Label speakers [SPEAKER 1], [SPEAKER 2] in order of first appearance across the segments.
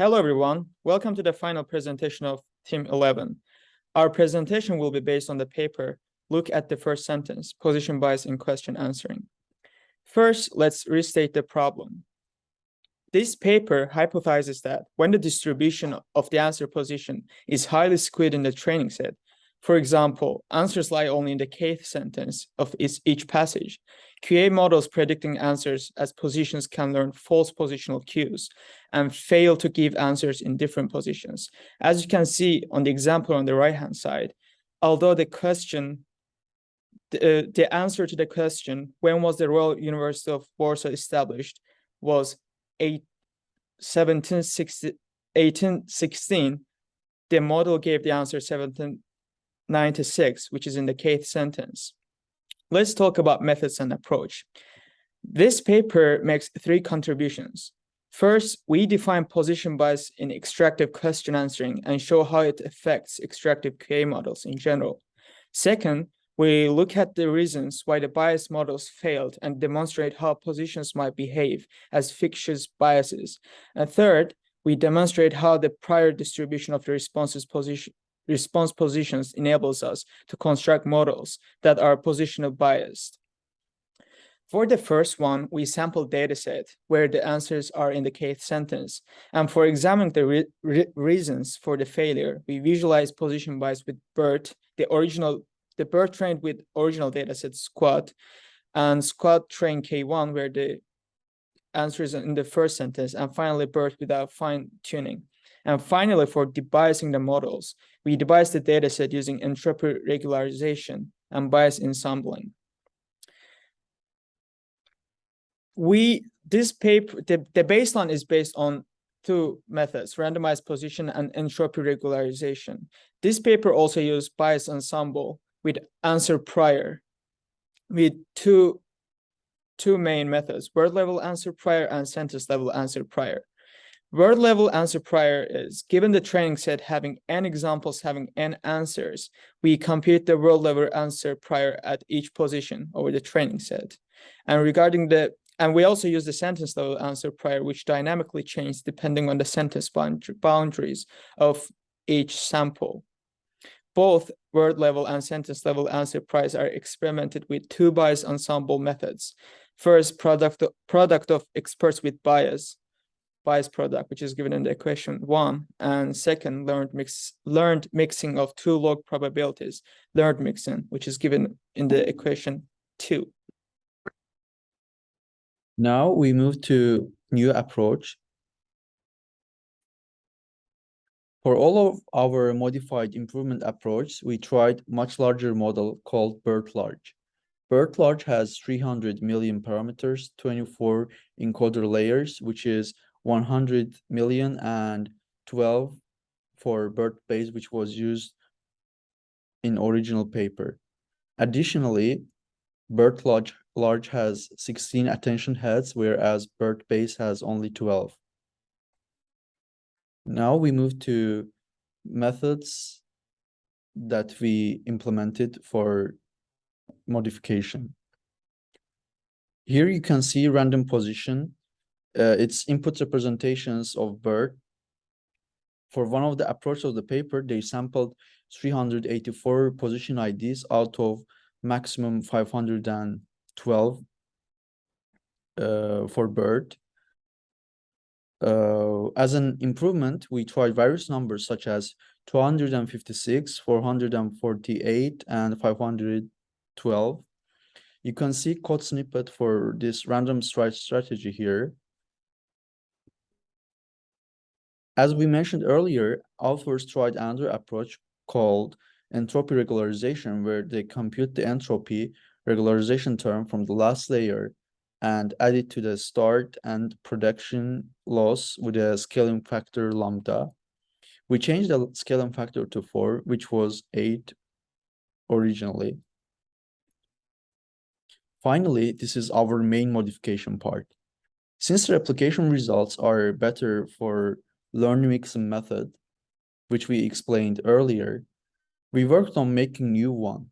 [SPEAKER 1] Hello, everyone. Welcome to the final presentation of Team 11. Our presentation will be based on the paper, Look at the First Sentence, Position Bias in Question Answering. First, let's restate the problem. This paper hypothesizes that when the distribution of the answer position is highly skewed in the training set, for example, answers lie only in the kth sentence of each passage, QA models predicting answers as positions can learn false positional cues and fail to give answers in different positions. As you can see on the example on the right-hand side, although the question, the answer to the question, when was the Royal University of Warsaw established, was 1816, the model gave the answer 1796, which is in the kth sentence. Let's talk about methods and approach. This paper makes three contributions. First, we define position bias in extractive question answering and show how it affects extractive QA models in general. Second, we look at the reasons why the bias models failed and demonstrate how positions might behave as fictitious biases. And third, we demonstrate how the prior distribution of the response positions enables us to construct models that are positional biased. For the first one, we sample dataset where the answers are in the kth sentence. And for examining the reasons for the failure, we visualize position bias with BERT, the BERT trained with original dataset SQUAD, and SQUAD trained K1 where the answer is in the first sentence, and finally BERT without fine tuning. And finally, for debiasing the models, we debias the dataset using entropy regularization and bias ensembling. This paper, the baseline is based on two methods, randomized position and entropy regularization. This paper also used bias ensemble with answer prior, with two main methods, word level answer prior and sentence level answer prior. Word level answer prior is, given the training set having n examples having n answers, we compute the word level answer prior at each position over the training set. And we also use the sentence level answer prior, which dynamically changes depending on the sentence boundaries of each sample. Both word level and sentence level answer priors are experimented with two bias ensemble methods. First, product of experts with bias product, which is given in the equation 1, and second, learned mixing of two log probabilities, learned mixing, which is given in the equation 2.
[SPEAKER 2] Now we move to new approach. For all of our modified improvement approach, we tried much larger model called BERT large. BERT large has 300 million parameters, 24 encoder layers, which is 100 million, and 12 for BERT base, which was used in original paper. Additionally, BERT large has 16 attention heads, whereas BERT base has only 12. Now we move to methods that we implemented for modification. Here you can see random position. It's input representations of BERT. For one of the approaches of the paper, they sampled 384 position IDs out of maximum 512 for BERT. As an improvement, we tried various numbers such as 256, 448, and 512. You can see code snippet for this random strategy here. As we mentioned earlier, authors tried another approach called entropy regularization, where they compute the entropy regularization term from the last layer and add it to the start and production loss with a scaling factor lambda. We changed the scaling factor to 4, which was 8 originally. Finally, this is our main modification part. Since the replication results are better for learn mixing method, which we explained earlier, we worked on making new one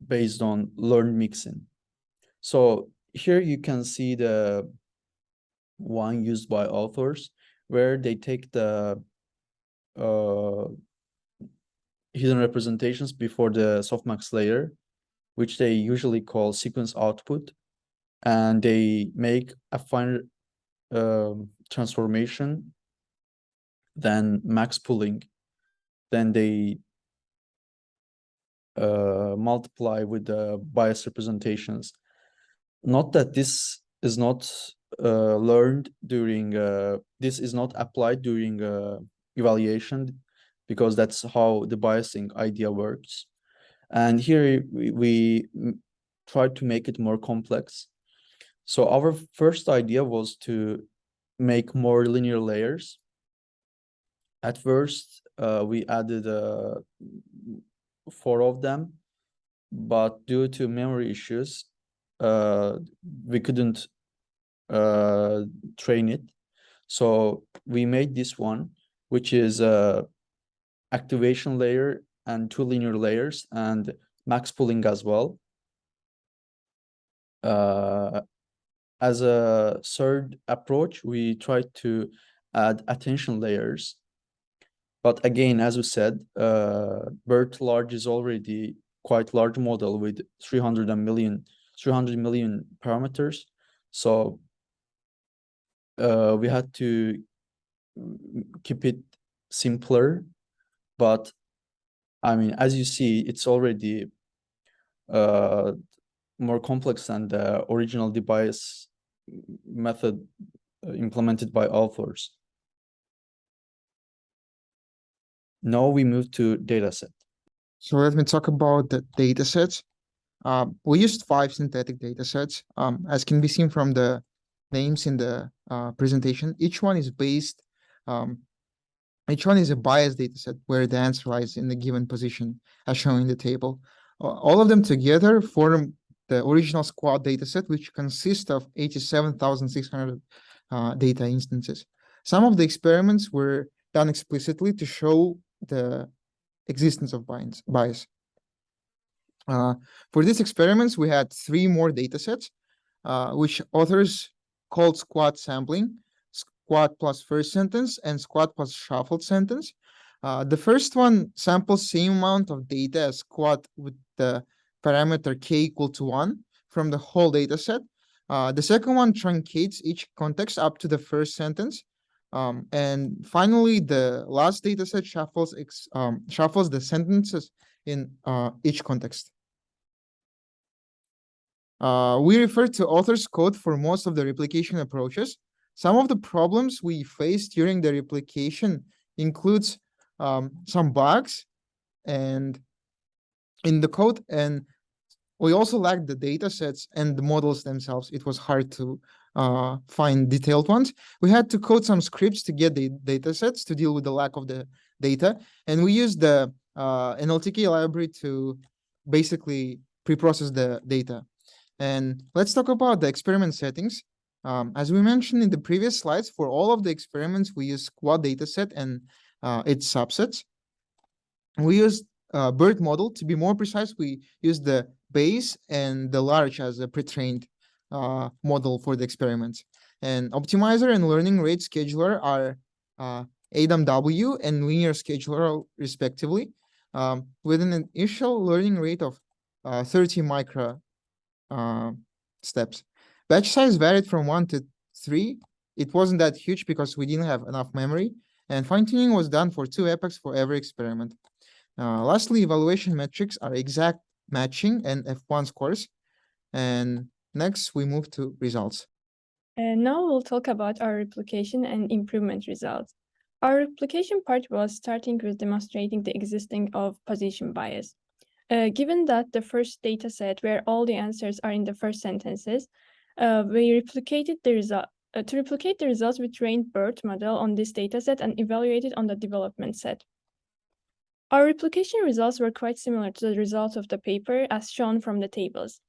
[SPEAKER 2] based on learn mixing. So here you can see the one used by authors, where they take the hidden representations before the softmax layer, which they usually call sequence output, and they make a finer transformation, then max pooling, then they multiply with the bias representations. Not that this is not learned during this is not applied during evaluation, because that's how the biasing idea works. And here we try to make it more complex. So our first idea was to make more linear layers. At first, we added 4 of them, but due to memory issues, we couldn't train it. So we made this one, which is a activation layer and 2 linear layers and max pooling as well. As a third approach, we tried to add attention layers. But again, as we said, BERT large is already quite large model with 300 million parameters. So we had to keep it simpler. But I mean, as you see, it's already more complex than the original debias method implemented by authors. Now we move to dataset.
[SPEAKER 3] So let me talk about the datasets. We used 5 synthetic datasets. As can be seen from the names in the presentation, each one is based, each one is a biased dataset where the answer lies in the given position as shown in the table. All of them together form the original SQuAD dataset, which consists of 87,600 data instances. Some of the experiments were done explicitly to show the existence of bias. For these experiments, we had 3 more datasets, which authors called SQuAD sampling, SQuAD plus first sentence, and SQuAD plus shuffled sentence. The first one samples same amount of data as SQuAD with the parameter k equal to 1 from the whole dataset. The second one truncates each context up to the first sentence. And finally, the last dataset shuffles the sentences in each context. We refer to author's code for most of the replication approaches. Some of the problems we faced during the replication includes some bugs and in the code, and we also lacked the data sets and the models themselves. It was hard to find detailed ones. We had to code some scripts to get the data sets to deal with the lack of the data. And we used the NLTK library to basically pre-process the data. And let's talk about the experiment settings. As we mentioned in the previous slides, for all of the experiments, we use SQuAD dataset and its subsets. We used BERT model. To be more precise, we used the base and the large as a pre-trained model for the experiments. And optimizer and learning rate scheduler are ADAM-W and linear scheduler respectively, with an initial learning rate of 30 micro steps. Batch size varied from 1 to 3. It wasn't that huge because we didn't have enough memory, and fine-tuning was done for 2 epochs for every experiment. Lastly, evaluation metrics are exact matching and F1 scores. And next, we move to results.
[SPEAKER 4] And now we'll talk about our replication and improvement results. Our replication part was starting with demonstrating the existing of position bias. Given that the first data set where all the answers are in the first sentences, we replicated the result. To replicate the results, we trained BERT model on this dataset and evaluated on the development set. Our replication results were quite similar to the results of the paper as shown from the tables.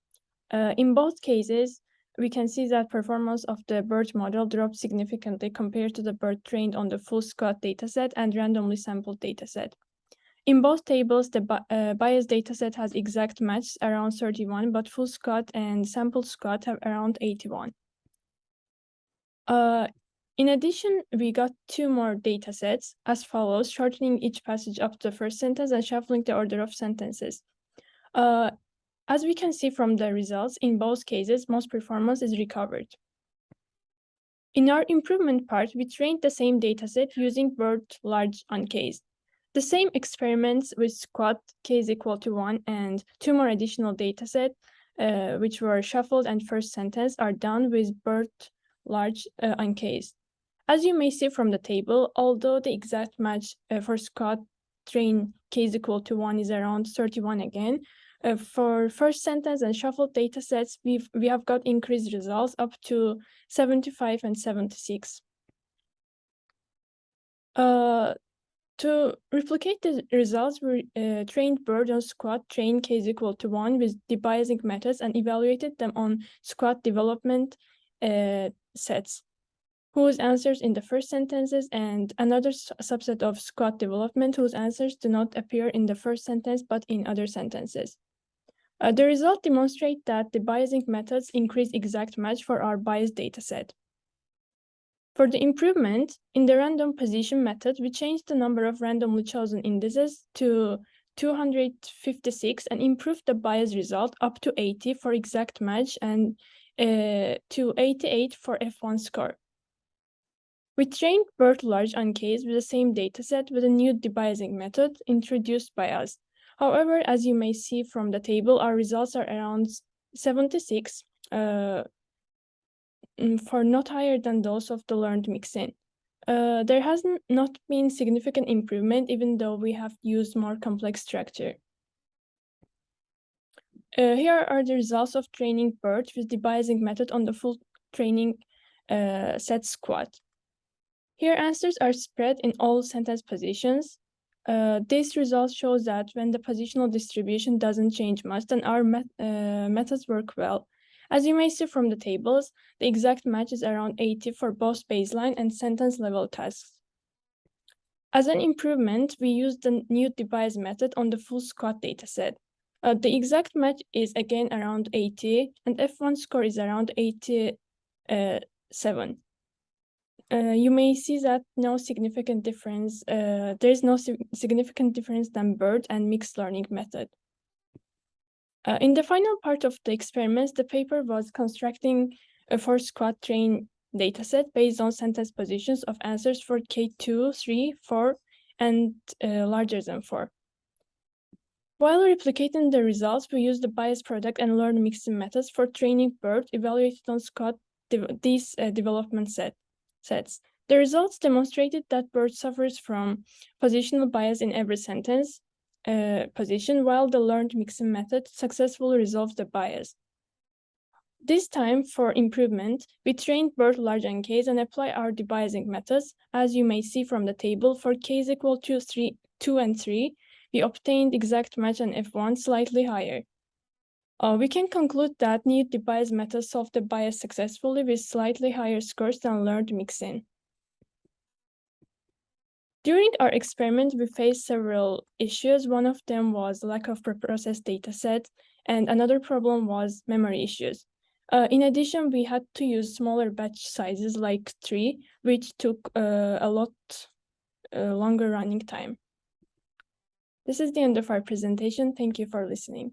[SPEAKER 4] In both cases, we can see that performance of the BERT model dropped significantly compared to the BERT trained on the full SQuAD dataset and randomly sampled dataset. In both tables, the bias dataset has exact match around 31, but full SQuAD and sampled SQuAD have around 81. In addition, we got two more data sets as follows, shortening each passage up to the first sentence and shuffling the order of sentences. As we can see from the results, in both cases, most performance is recovered. In our improvement part, we trained the same dataset using BERT large uncased. The same experiments with squat k is equal to 1 and two more additional dataset, which were shuffled and first sentence, are done with BERT large uncased. As you may see from the table, although the exact match for squat train k is equal to 1 is around 31 again, for first sentence and shuffled datasets, we have got increased results up to 75 and 76. To replicate the results, we trained BERT on squat train k is equal to 1 with debiasing methods and evaluated them on squat development sets, whose answers in the first sentences, and another subset of squat development whose answers do not appear in the first sentence but in other sentences. The result demonstrates that the biasing methods increase exact match for our biased dataset. For the improvement, in the random position method, we changed the number of randomly chosen indices to 256 and improved the bias result up to 80 for exact match and to 88 for F1 score. We trained BERT large uncased with the same dataset with a new debiasing method introduced by us. However, as you may see from the table, our results are around 76 for not higher than those of the learned mixin. There has not been significant improvement even though we have used more complex structure. Here are the results of training BERT with debiasing method on the full training set squat. Here answers are spread in all sentence positions. This result shows that when the positional distribution doesn't change much, then our methods work well. As you may see from the tables, the exact match is around 80 for both baseline and sentence level tasks. As an improvement, we used the new debiased method on the full squat dataset. The exact match is again around 80, and F1 score is around 87. You may see that no significant difference. There is no significant difference than BERT and mixed learning method. In the final part of the experiments, the paper was constructing a for squat train dataset based on sentence positions of answers for K2, 3, 4, and larger than 4. While replicating the results, we used the bias product and learn mixing methods for training BERT evaluated on squat these development sets. The results demonstrated that BERT suffers from positional bias in every sentence position, while the learned mixing method successfully resolves the bias. This time, for improvement, we trained BERT large uncased and apply our debiasing methods. As you may see from the table, for k is equal to 2 and 3, we obtained exact match and F1 slightly higher. We can conclude that new debiased methods solve the bias successfully with slightly higher scores than learned mixin. During our experiment, we faced several issues. One of them was lack of preprocessed dataset, and another problem was memory issues. In addition, we had to use smaller batch sizes like 3, which took a lot longer running time. This is the end of our presentation. Thank you for listening.